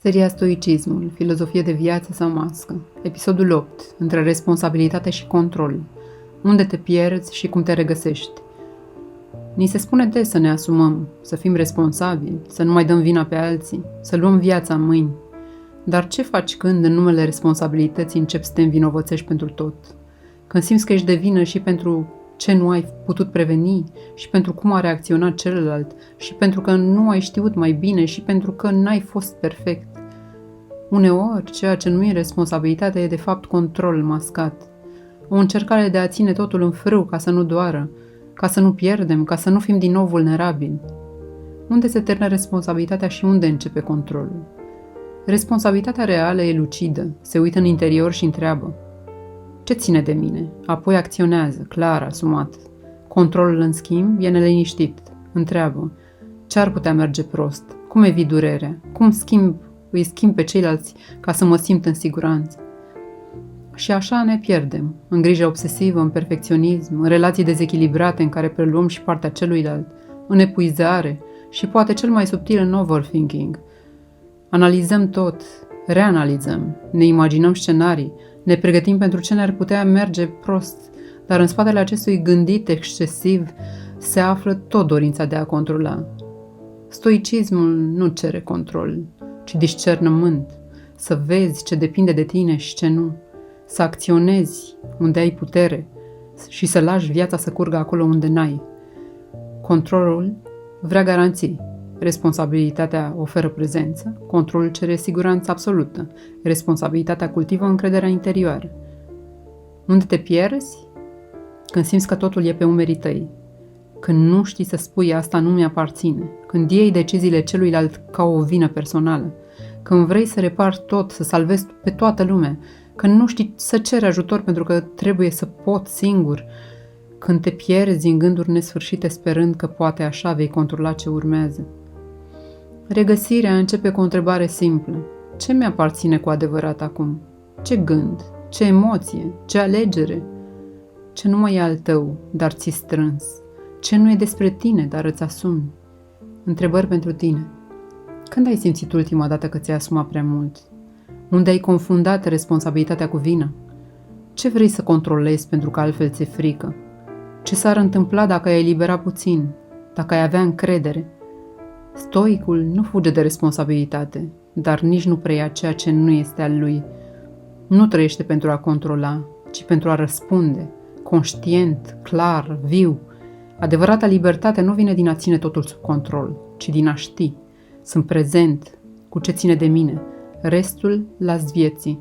Seria Stoicismul, filozofie de viață sau mască. Episodul 8. Între responsabilitate și control. Unde te pierzi și cum te regăsești. Ni se spune des să ne asumăm, să fim responsabili, să nu mai dăm vina pe alții, să luăm viața în mâini. Dar ce faci când, în numele responsabilității, începi să te învinovățești pentru tot? Când simți că ești de vină și pentru ce nu ai putut preveni și pentru cum a reacționat celălalt și pentru că nu ai știut mai bine și pentru că n-ai fost perfect. Uneori, ceea ce nu e responsabilitate e de fapt control mascat. O încercare de a ține totul în frâu ca să nu doară, ca să nu pierdem, ca să nu fim din nou vulnerabili. Unde se termină responsabilitatea și unde începe controlul? Responsabilitatea reală e lucidă, se uită în interior și întreabă: ce ține de mine? Apoi acționează, clar, asumat. Controlul, în schimb, e neliniștit. Întreabă: ce ar putea merge prost? Cum evit durerea? Cum îi schimb pe ceilalți ca să mă simt în siguranță? Și așa ne pierdem, în grijă obsesivă, în perfecționism, în relații dezechilibrate în care preluăm și partea celuilalt, în epuizare și poate cel mai subtil în overthinking. Analizăm tot, reanalizăm, ne imaginăm scenarii, ne pregătim pentru ce ne-ar putea merge prost, dar în spatele acestui gândit excesiv se află tot dorința de a controla. Stoicismul nu cere control, ci discernământ, să vezi ce depinde de tine și ce nu, să acționezi unde ai putere și să lași viața să curgă acolo unde n-ai. Controlul vrea garanții, responsabilitatea oferă prezență, controlul cere siguranță absolută, responsabilitatea cultivă încrederea interioară. Unde te pierzi? Când simți că totul e pe umerii tăi, când nu știi să spui asta nu mi-aparține, când iei deciziile celuilalt ca o vină personală, când vrei să repari tot, să salvezi pe toată lumea, când nu știi să ceri ajutor pentru că trebuie să pot singur, când te pierzi în gânduri nesfârșite sperând că poate așa vei controla ce urmează. Regăsirea începe cu o întrebare simplă: ce mi-aparține cu adevărat acum? Ce gând? Ce emoție? Ce alegere? Ce nu mai e al tău, dar ți-i strâns? Ce nu e despre tine, dar îți asumi? Întrebări pentru tine. Când ai simțit ultima dată că ți-ai asumat prea mult? Unde ai confundat responsabilitatea cu vina? Ce vrei să controlezi pentru că altfel ți-e frică? Ce s-ar întâmpla dacă ai elibera puțin, dacă ai avea încredere? Stoicul nu fuge de responsabilitate, dar nici nu preia ceea ce nu este al lui. Nu trăiește pentru a controla, ci pentru a răspunde, conștient, clar, viu. Adevărata libertate nu vine din a ține totul sub control, ci din a ști: sunt prezent cu ce ține de mine, restul las vieții.